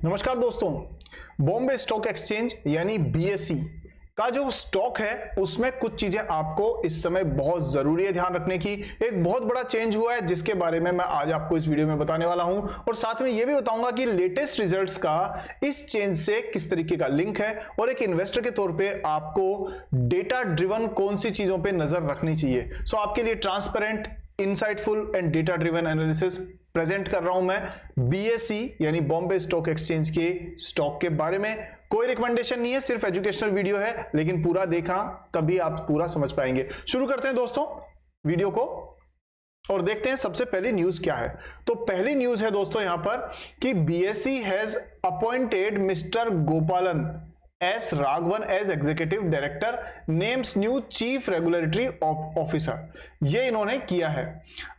नमस्कार दोस्तों, Bombay stock exchange यानी बीएसई का जो स्टॉक है उसमें कुछ चीजें आपको इस समय बहुत जरूरी है ध्यान रखने की। एक बहुत बड़ा चेंज हुआ है जिसके बारे में मैं आज आपको इस वीडियो में बताने वाला हूं और साथ में यह भी बताऊंगा कि लेटेस्ट रिजल्ट्स का इस चेंज से किस तरीके का लिंक है और एक इन्वेस्टर के तौर पे आपको डेटा ड्रिवन कौन सी चीजों पे नजर रखनी चाहिए। सो आपके लिए transparent, insightful and data driven analysis present कर रहा हूं मैं बीएसई यानी बॉम्बे स्टॉक एक्सचेंज के स्टॉक के बारे में। कोई रिकमेंडेशन नहीं है, सिर्फ एजुकेशनल वीडियो है, लेकिन पूरा देखना तभी आप पूरा समझ पाएंगे। शुरू करते हैं दोस्तों वीडियो को और देखते हैं सबसे पहली न्यूज क्या है। तो पहली न्यूज है दोस्तों यहां पर कि BSE has appointed mister Gopalan S Raghavan as executive director, names new chief regulatory officer. ये इन्होंने किया है।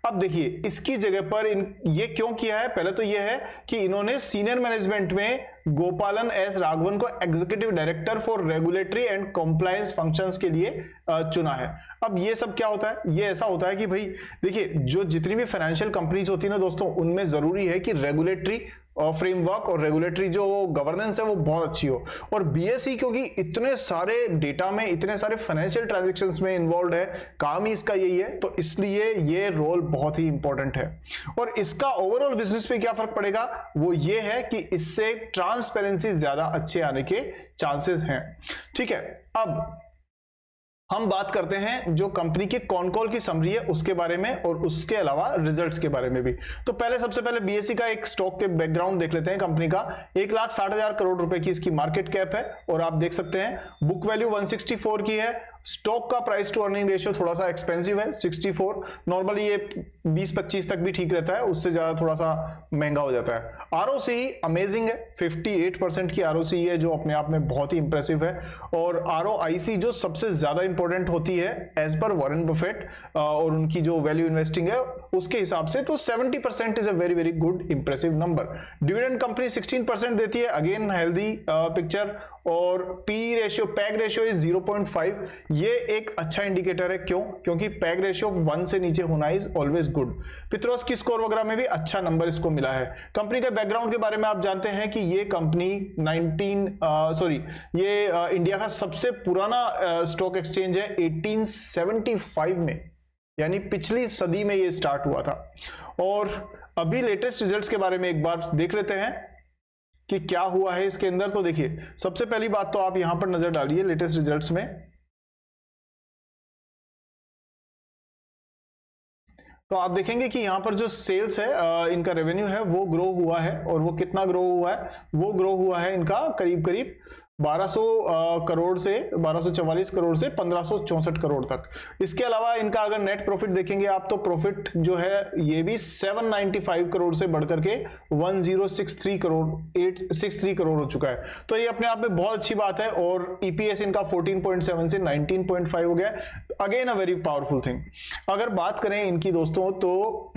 अब देखिए इसकी जगह पर ये क्यों किया है। पहले तो ये है कि इन्होंने सीनियर मैनेजमेंट में गोपालन एस राघवन को executive director for regulatory and compliance functions के लिए चुना है। अब ये सब क्या होता है, ये ऐसा होता है कि भाई देखिए जो जितनी भी फाइनेंशियल कंपनीज होती है ना दोस्तों, उनमें जरूरी है कि रेगुलेटरी फ्रेमवर्क और रेगुलेटरी जो गवर्नेंस है वो बहुत अच्छी हो। और बीएसई क्योंकि इतने सारे डेटा में, इतने सारे फाइनेंशियल ट्रांजैक्शंस में इन्वॉल्व है, काम ही इसका यही है, तो इसलिए ये रोल बहुत ही इंपॉर्टेंट है। और इसका ओवरऑल बिजनेस पे क्या फर्क पड़ेगा वो ये है कि इससे ट्रांसपेरेंसी ज्यादा अच्छे आने के चांसेस हैं। ठीक है, अब हम बात करते हैं जो कंपनी के कॉन कॉल की समरी है उसके बारे में और उसके अलावा रिजल्ट्स के बारे में भी। तो सबसे पहले बीएसई का एक स्टॉक के बैकग्राउंड देख लेते हैं। कंपनी का 1,60,000 करोड़ रुपए की इसकी मार्केट कैप है और आप देख सकते हैं बुक वैल्यू 164 की है। स्टॉक का प्राइस टू अर्निंग रेशियो थोड़ा सा एक्सपेंसिव है 64। नॉर्मली ये 20-25 तक भी ठीक रहता है, उससे ज्यादा थोड़ा सा महंगा हो जाता है। आरओसी अमेजिंग है, 58% की आरओसी है जो अपने आप में बहुत ही इंप्रेसिव है। और आरओआईसी जो सबसे ज्यादा इंपॉर्टेंट होती है एज पर वॉरेन बफेट और उनकी जो वैल्यू इन्वेस्टिंग है उसके हिसाब से, तो 70% is a very very good impressive number. Dividend company 16% देती है, अगेन हेल्दी पिक्चर। और P ratio, peg ratio is 0.5। ये एक अच्छा इंडिकेटर है। क्यों? क्योंकि पैग रेशियो 1 से नीचे होना इज ऑलवेज गुड। पित्रोस्की स्कोर वगैरह में भी अच्छा नंबर इसको मिला है। कंपनी के बैकग्राउंड के बारे में आप जानते हैं कि ये कंपनी इंडिया का सबसे पुराना स्टॉक एक्सचेंज है। 1875 में, यानी पिछली सदी में ये स्टार्ट हुआ था। और अभी लेटेस्ट रिजल्ट्स के बारे में एक बार देख लेते हैं कि क्या हुआ है इसके अंदर। तो देखिए सबसे पहली बात तो आप यहां पर नजर डालिए लेटेस्ट रिजल्ट्स में, तो आप देखेंगे कि यहां पर जो सेल्स है, इनका रेवेन्यू है वो ग्रो हुआ है। और वो कितना ग्रो हुआ है? वो ग्रो हुआ है इनका करीब करीब 1200 करोड़ से 1244 करोड़ से 1564 करोड़ तक। इसके अलावा इनका अगर नेट प्रॉफिट देखेंगे आप, तो प्रॉफिट जो है ये भी 795 करोड़ से बढ़कर के 1063 करोड़ हो चुका है। तो ये अपने आप में बहुत अच्छी बात है। और ईपीएस इनका 14.7 से 19.5 हो गया। Again a very powerful thing. अगर बात करें इनकी दोस्तों, तो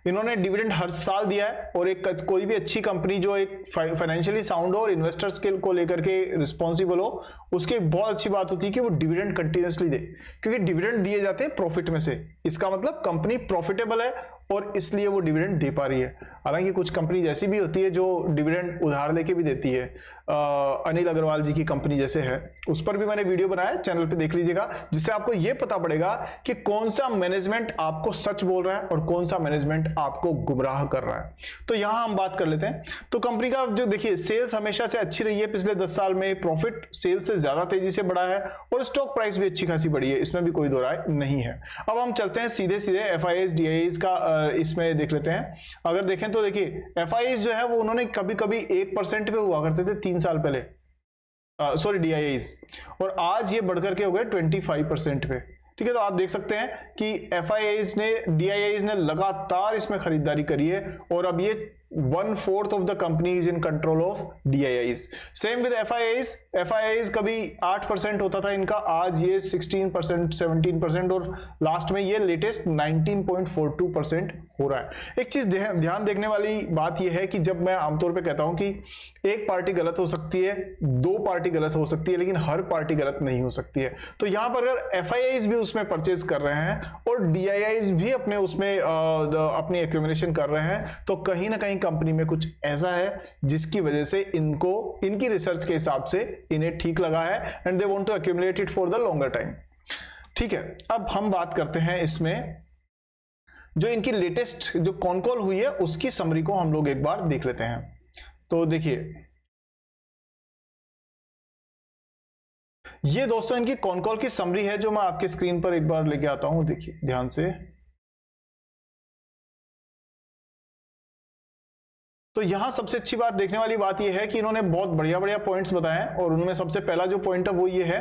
इन्होंने डिविडेंड हर साल दिया है। और एक कोई भी अच्छी कंपनी जो एक फाइनेंशियली साउंड हो और इन्वेस्टर्स को लेकर के रिस्पॉन्सिबल हो, उसकी एक बहुत अच्छी बात होती है कि वो डिविडेंड कंटिन्यूअसली दे, क्योंकि डिविडेंड दिए जाते हैं प्रॉफिट में से। इसका मतलब कंपनी प्रॉफिटेबल है और इसलिए वो डिविडेंड दे पा रही है। हालांकि कुछ कंपनी जैसी भी होती है जो डिविडेंड उधार लेके भी देती है, अनिल अग्रवाल जी की कंपनी जैसे है, उस पर भी मैंने वीडियो बनाया, चैनल पे देख लीजिएगा, जिससे आपको यह पता पड़ेगा कि कौन सा मैनेजमेंट आपको सच बोल रहा है और कौन सा मैनेजमेंट आपको गुमराह कर रहा है। तो यहां हम बात कर लेते हैं। तो कंपनी का जो देखिए सेल्स हमेशा से अच्छी रही है पिछले 10 साल में, प्रॉफिट सेल्स से ज्यादा तेजी से बढ़ा है और स्टॉक प्राइस भी अच्छी खासी बढ़ी है, इसमें भी कोई दो राय नहीं है। अब हम चलते हैं सीधे सीधे एफआईआईज डीआईआईज का इसमें देख लेते हैं। अगर देखें तो देखिए एफआईआईज जो है वो उन्होंने कभी कभी 1% पे हुआ करते थे 3 साल पहले, डीआईआईज, और आज ये बढ़कर के हो गए 25% पे। ठीक है, तो आप देख सकते हैं कि एफआईआईज ने, डीआईआईज ने लगातार इसमें खरीदारी करी है और अब ये 1/4 of the company is in control of DIIs. Same with FIIs. FIIs कभी 8% होता था इनका, आज ये 16%, 17% और लास्ट में ये लेटेस्ट 19.42% हो रहा है। एक चीज ध्यान देखने वाली बात यह है कि जब मैं आमतौर पे कहता हूं कि एक पार्टी गलत हो सकती है, 2 पार्टी गलत हो सकती है, लेकिन हर पार्टी गलत नहीं हो सकती है। तो यहां पर अगर एफआईआईज भी उसमें परचेज कर रहे हैं और डीआईआईज भी अपने उसमें अपनी एक्यूमुलेशन कर रहे हैं, तो कहीं ना कहीं कंपनी में कुछ ऐसा है जिसकी वजह से इनको इनकी रिसर्च के हिसाब से इन्हें ठीक लगा है and they want to accumulate it for the longer time. ठीक है, अब हम बात करते हैं इसमें जो इनकी लेटेस्ट जो कॉन कॉल हुई है उसकी समरी को हम लोग एक बार देख लेते हैं। तो देखिए ये दोस्तों इनकी कॉन कॉल की समरी है जो मैं आपके स्क्रीन पर एक बार लेके आता हूं, देखिए ध्यान से। तो यहां सबसे अच्छी बात देखने वाली बात यह है कि इन्होंने बहुत बढ़िया बढ़िया पॉइंट्स बताए हैं और उनमें सबसे पहला जो पॉइंट है वो ये है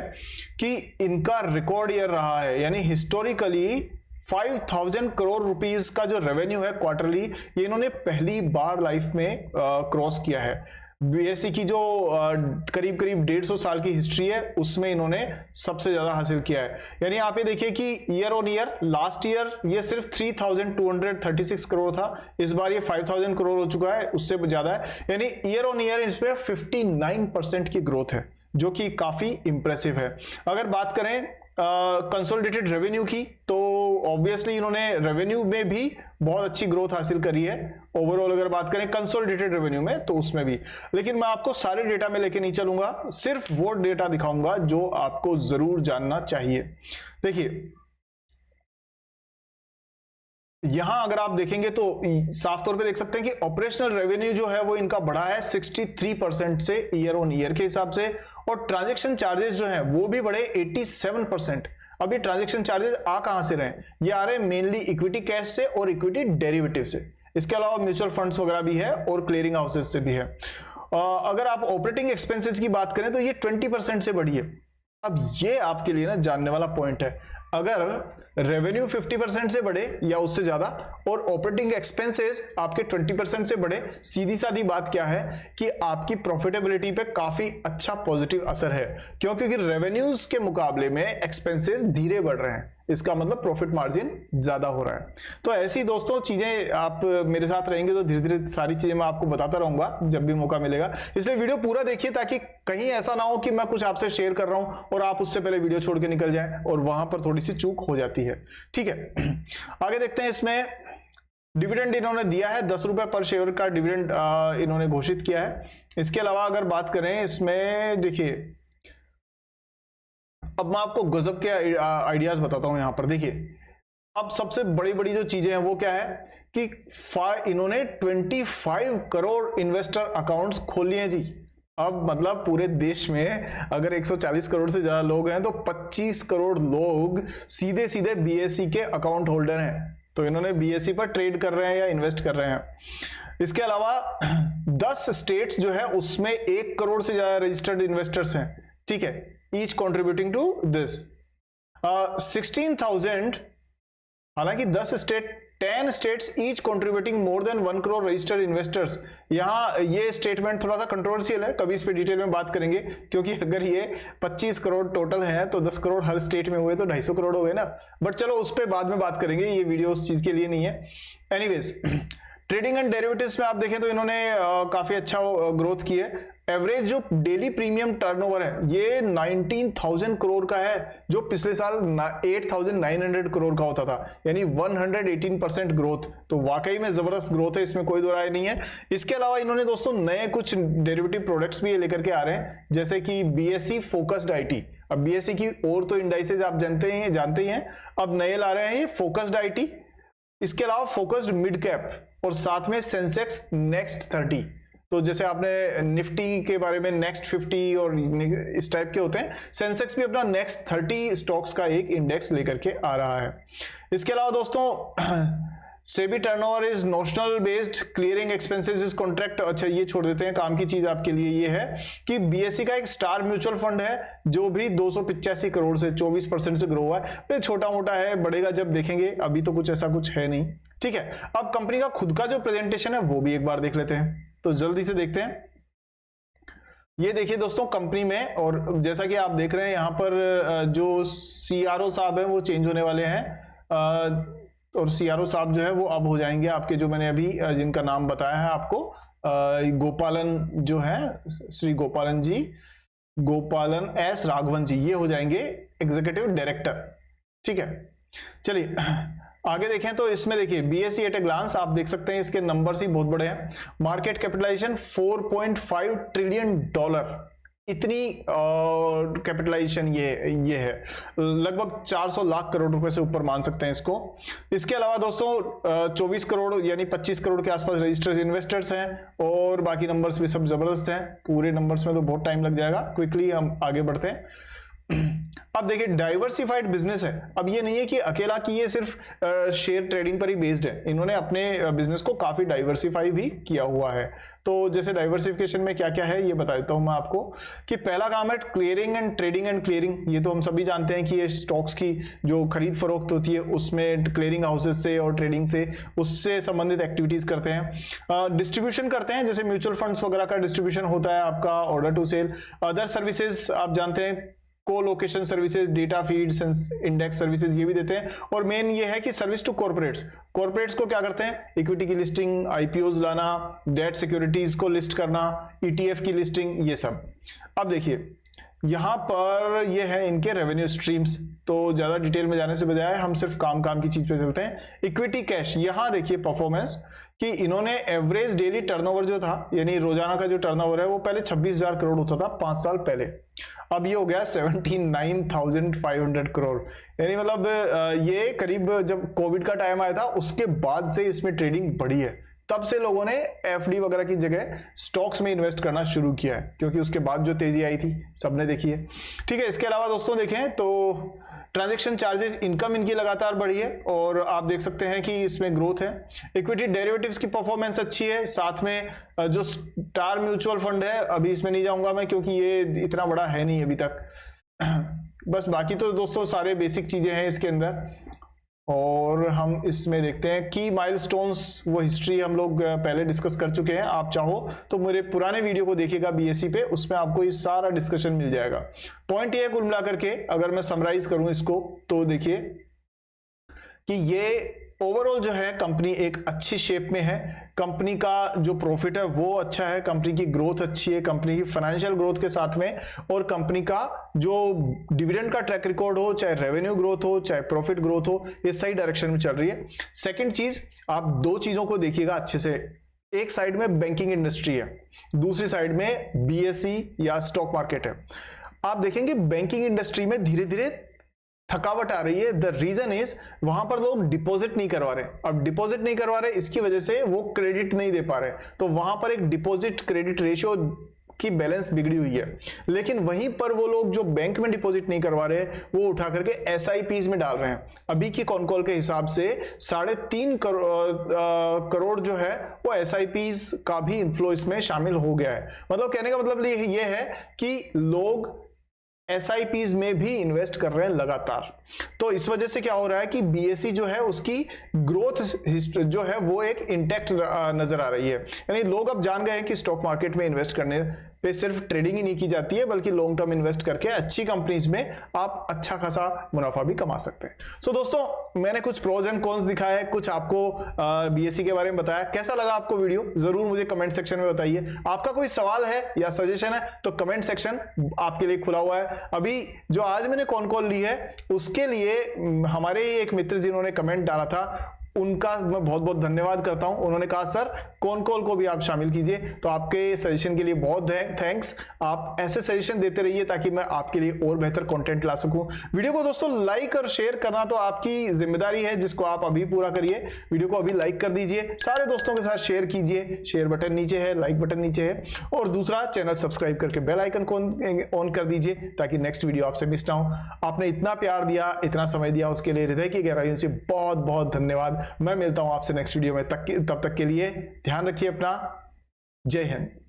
कि इनका रिकॉर्ड ईयर रहा है, यानी हिस्टोरिकली 5000 करोड़ रुपीस का जो रेवेन्यू है क्वार्टरली, ये इन्होंने पहली बार लाइफ में क्रॉस किया है। बीएसई की जो करीब करीब 150 साल की हिस्ट्री है उसमें इन्होंने सबसे ज्यादा हासिल किया है। यानी आप ये देखिए कि year on year last year ये सिर्फ 3236 करोड़ था, इस बार ये 5000 करोड़ हो चुका है, उससे ज्यादा है। यानी ईयर ऑन ईयर इसमें 59% की ग्रोथ है जो कि काफी इंप्रेसिव है। अगर बात करें कंसोलिडेटेड रेवेन्यू की तो ऑब्वियसली इन्होंने रेवेन्यू में भी बहुत अच्छी ग्रोथ हासिल करी है। ओवरऑल अगर बात करें कंसोलिडेटेड रेवेन्यू में तो उसमें भी, लेकिन मैं आपको सारे डेटा में लेके नहीं चलूंगा, सिर्फ वो डेटा दिखाऊंगा जो आपको जरूर जानना चाहिए। देखिए यहां अगर आप देखेंगे तो साफ तौर पे देख सकते हैं कि ऑपरेशनल रेवेन्यू जो है वो इनका बढ़ा है 63% से ईयर ऑन ईयर के हिसाब से, और ट्रांजैक्शन चार्जेस जो है वो भी बढ़े 87%। अब ये ट्रांजैक्शन चार्जेस आ कहां से रहे? ये आ रहे हैं मेनली इक्विटी कैश से और इक्विटी डेरिवेटिव से, इसके अलावा म्यूचुअल फंड्स वगैरह भी है और क्लियरिंग हाउसेस से भी है। अगर आप ऑपरेटिंग एक्सपेंसेस की बात करें तो ये 20% से बढ़ी है। अब ये आपके लिए ना जानने वाला पॉइंट है, अगर रेवेन्यू 50% से बढ़े या उससे ज्यादा और ऑपरेटिंग एक्सपेंसेस आपके 20% से बढ़े, सीधी सादी बात क्या है कि आपकी प्रॉफिटेबिलिटी पे काफी अच्छा पॉजिटिव असर है। क्यों? क्योंकि रेवेन्यूज के मुकाबले में एक्सपेंसेस धीरे बढ़ रहे हैं, इसका मतलब प्रॉफिट मार्जिन ज्यादा हो रहा है। तो ऐसी दोस्तों चीजें आप मेरे साथ रहेंगे तो धीरे धीरे सारी चीजें मैं आपको बताता रहूंगा जब भी मौका मिलेगा, इसलिए वीडियो पूरा देखिए ताकि कहीं ऐसा ना हो कि मैं कुछ आपसे शेयर कर रहा हूं और आप उससे पहले वीडियो छोड़ के निकल जाएं और वहां पर थोड़ी सी चूक हो जाती है। ठीक है, आगे देखते हैं। इसमें डिविडेंड इन्होंने दिया है 10 रुपए पर शेयर का डिविडेंड इन्होंने घोषित किया है। इसके अलावा अगर बात करें इसमें देखिए, अब मैं आपको गजब के आइडियाज बताता हूं। यहां पर देखिए, अब सबसे बड़ी बड़ी जो चीजें हैं वो क्या है कि इन्होंने 25 करोड़ इन्वेस्टर अकाउंट्स खोल लिए हैं जी। अब मतलब पूरे देश में अगर 140 करोड़ से ज्यादा लोग हैं तो 25 करोड़ लोग सीधे सीधे बीएसई के अकाउंट होल्डर हैं, तो इन्होंने बीएसई पर ट्रेड कर रहे हैं या इन्वेस्ट कर रहे हैं। इसके अलावा 10 स्टेट्स जो है उसमें 1 करोड़ से ज्यादा रजिस्टर्ड इन्वेस्टर्स हैं। ठीक है, ईच कॉन्ट्रीब्यूटिंग टू दिस 16,000, हालांकि 10 states each contributing more than 1 crore registered investors. यहां ये स्टेटमेंट थोड़ा सा कंट्रोवर्शियल है, कभी इस पे डिटेल में बात करेंगे, क्योंकि अगर ये 25 करोड़ टोटल है तो 10 करोड़ हर स्टेट में हुए तो 250 करोड़ हो गए ना, बट चलो उस पर बाद में बात करेंगे, ये वीडियो उस चीज के लिए नहीं है। एनीवेज, ट्रेडिंग एंड डेरिवेटिव्स में आप देखें तो इन्होंने काफी अच्छा ग्रोथ की है। एवरेज जो डेली प्रीमियम टर्नओवर है ये 19,000 करोड़ का है, जो पिछले साल 8,900 करोड़ का होता था, यानी 118% ग्रोथ। तो वाकई में जबरदस्त ग्रोथ है, इसमें कोई दो राय नहीं है। इसके अलावा इन्होंने दोस्तों नए कुछ डेरिवेटिव प्रोडक्ट्स भी लेकर के आ रहे हैं, जैसे कि बीएसई फोकस्ड आईटी। अब बीएसई की और तो इंडाइसेस आप जानते ही हैं, अब नए ला रहे हैं ये फोकस्ड आईटी, इसके अलावा फोकस्ड मिड कैप और साथ में सेंसेक्स नेक्स्ट 30। तो जैसे आपने निफ्टी के बारे में नेक्स्ट 50 और इस टाइप के होते हैं, सेंसेक्स भी अपना नेक्स्ट 30 स्टॉक्स का एक इंडेक्स लेकर के आ रहा है। इसके अलावा दोस्तों SEBI turnover is notional based, clearing expenses is contract. अच्छा ये छोड़ देते हैं, काम की चीज आपके लिए ये है कि बीएसई का एक स्टार म्यूचुअल फंड है जो भी 285 करोड़ से 24% से ग्रो हुआ है। फिर छोटा मोटा है, बढ़ेगा जब देखेंगे, अभी तो कुछ ऐसा कुछ है नहीं। ठीक है, अब कंपनी का खुद का जो प्रेजेंटेशन है वो भी एक बार देख लेते हैं, तो जल्दी से देखते हैं। ये देखिए दोस्तों कंपनी में, और जैसा कि आप देख रहे हैं यहाँ पर जो सीआरओ साहब हैं वो चेंज होने वाले हैं, और सीआरओ साहब जो है वो अब हो जाएंगे आपके, जो मैंने अभी जिनका नाम बताया है आपको, गोपालन जो है, श्री गोपालन जी, गोपालन एस राघवन जी, ये हो जाएंगे एग्जीक्यूटिव डायरेक्टर। ठीक है, चलिए आगे देखें तो इसमें देखिए बीएसई एट ए ग्लांस आप देख सकते हैं, इसके नंबर्स ही बहुत बड़े हैं। मार्केट कैपिटलाइजेशन 4.5 ट्रिलियन डॉलर, इतनी कैपिटलाइजेशन ये है, लगभग 400 लाख करोड़ रुपए से ऊपर मान सकते हैं इसको। इसके अलावा दोस्तों 24 करोड़ यानी 25 करोड़ के आसपास रजिस्टर्ड इन्वेस्टर्स हैं, और बाकी नंबर्स भी सब जबरदस्त हैं। पूरे नंबर्स में तो बहुत टाइम लग जाएगा, क्विकली हम आगे बढ़ते हैं। अब देखिए डाइवर्सिफाइड बिजनेस है। अब ये नहीं है कि अकेला कि ये सिर्फ शेयर ट्रेडिंग पर ही बेस्ड है, इन्होंने अपने बिजनेस को काफी डाइवर्सिफाई भी किया हुआ है। तो जैसे डाइवर्सिफिकेशन में क्या क्या है ये बता देता हूं मैं आपको, कि पहला काम है clearing and trading and clearing. ये तो हम सभी जानते हैं कि ये स्टॉक्स की जो खरीद फरोख्त होती है उसमें क्लियरिंग हाउसेस से और ट्रेडिंग से उससे संबंधित एक्टिविटीज करते हैं। डिस्ट्रीब्यूशन करते हैं, जैसे म्यूचुअल फंड्स वगैरह का डिस्ट्रीब्यूशन होता है आपका, order to sell. Other services आप जानते हैं, colocation services, data feeds, index services ये भी देते हैं। और मेन ये है कि सर्विस टू कॉर्पोरेट्स, कॉर्पोरेट्स को क्या करते हैं, इक्विटी की लिस्टिंग, आईपीओज लाना, डेट सिक्योरिटीज को लिस्ट करना, ईटीएफ की लिस्टिंग, ये सब। अब देखिए यहां पर ये है इनके रेवेन्यू स्ट्रीम्स, तो ज्यादा डिटेल में जाने से बजाय हम सिर्फ काम की चीज पे चलते हैं। इक्विटी कैश, यहां देखिए परफॉर्मेंस कि इन्होंने एवरेज डेली टर्नओवर जो था, यानी रोजाना का जो टर्नओवर है वो पहले 26,000 करोड़ होता था 5 साल पहले, अब ये हो गया 79,500 करोड़। यानी मतलब ये करीब जब कोविड का टाइम आया था उसके बाद से इसमें ट्रेडिंग बढ़ी है, तब से लोगों ने एफडी वगैरह की जगह स्टॉक्स में इन्वेस्ट करना शुरू किया है, क्योंकि उसके बाद जो तेजी आई थी सबने देखी है। ठीक है, इसके अलावा दोस्तों देखें तो ट्रांजैक्शन चार्जेस, इनकम इनकी लगातार बढ़ी है और आप देख सकते हैं कि इसमें ग्रोथ है। इक्विटी डेरिवेटिव्स की परफॉर्मेंस अच्छी है, साथ में जो स्टार म्यूचुअल फंड है, अभी इसमें नहीं जाऊंगा मैं क्योंकि ये इतना बड़ा है नहीं अभी तक। बस बाकी तो दोस्तों सारे बेसिक चीजें हैं इसके अंदर। और हम इसमें देखते हैं की माइलस्टोन्स, वो हिस्ट्री हम लोग पहले डिस्कस कर चुके हैं, आप चाहो तो मेरे पुराने वीडियो को देखिएगा बीएसई पे, उसमें आपको ये सारा डिस्कशन मिल जाएगा। पॉइंट ये है कुल मिलाकर के, अगर मैं समराइज करूं इसको तो देखिए कि ये ओवरऑल जो है कंपनी एक अच्छी शेप में है, कंपनी का जो प्रॉफिट है वो अच्छा है, कंपनी की ग्रोथ अच्छी है, कंपनी की फाइनेंशियल ग्रोथ के साथ में, और कंपनी का जो डिविडेंड का ट्रैक रिकॉर्ड हो, चाहे रेवेन्यू ग्रोथ हो, चाहे प्रॉफिट ग्रोथ हो, ये सही डायरेक्शन में चल रही है। सेकंड चीज, आप दो चीजों को देखिएगा अच्छे से, एक साइड में बैंकिंग इंडस्ट्री है, दूसरी साइड में बीएसई या स्टॉक मार्केट है। आप देखेंगे बैंकिंग इंडस्ट्री में धीरे धीरे थकावट आ रही है। द रीजन इज वहां पर लोग डिपॉजिट नहीं करवा रहे, अब डिपॉजिट नहीं करवा रहे इसकी वजह से वो क्रेडिट नहीं दे पा रहे, तो वहां पर एक डिपॉजिट क्रेडिट रेशियो की बैलेंस बिगड़ी हुई है। लेकिन वहीं पर वो लोग जो बैंक में डिपॉजिट नहीं करवा रहे वो उठा करके एसआईपीज में डाल रहे हैं। अभी की कॉनकॉल के हिसाब से 3.5 करोड़ जो है वो एसआईपीज का भी इन्फ्लो इसमें शामिल हो गया है। मतलब कहने का मतलब ये है कि लोग एसआईपीज में भी इन्वेस्ट कर रहे हैं लगातार। तो इस वजह से क्या हो रहा है कि बीएसई जो है उसकी ग्रोथ जो है वो एक इंटैक्ट नजर आ रही है। यानी लोग अब जान गए हैं कि स्टॉक मार्केट में इन्वेस्ट करने पे सिर्फ ट्रेडिंग ही नहीं की जाती है, बल्कि लॉन्ग टर्म इन्वेस्ट करके अच्छी कंपनीज में आप अच्छा खासा मुनाफा भी कमा सकते हैं। सो दोस्तों मैंने कुछ प्रोज एंड कॉन्स दिखाया है, कुछ आपको बीएसई के बारे में बताया। कैसा लगा आपको वीडियो जरूर मुझे कमेंट सेक्शन में बताइए। आपका कोई सवाल है या सजेशन है तो कमेंट सेक्शन आपके लिए खुला हुआ है। अभी जो आज मैंने कॉल ली है उसके लिए हमारे ही एक मित्र जिन्होंने कमेंट डाला था, उनका मैं बहुत बहुत धन्यवाद करता हूं। उन्होंने कहा सर कॉल को भी आप शामिल कीजिए, तो आपके सजेशन के लिए बहुत थैंक्स। आप ऐसे सजेशन देते रहिए ताकि मैं आपके लिए और बेहतर कंटेंट ला सकूं। वीडियो को दोस्तों लाइक और शेयर करना तो आपकी जिम्मेदारी है, जिसको आप अभी पूरा करिए। वीडियो को अभी लाइक कर दीजिए, सारे दोस्तों के साथ शेयर कीजिए, शेयर बटन नीचे है, लाइक बटन नीचे है, और दूसरा चैनल सब्सक्राइब करके बेल आइकन को ऑन कर दीजिए ताकि नेक्स्ट वीडियो आपसे मिस ना हो। आपने इतना प्यार दिया, इतना समय दिया, उसके लिए हृदय की गहराइयों से बहुत बहुत धन्यवाद। मैं मिलता हूं आपसे नेक्स्ट वीडियो में, तब तक के लिए ध्यान रखिए अपना। जय हिंद।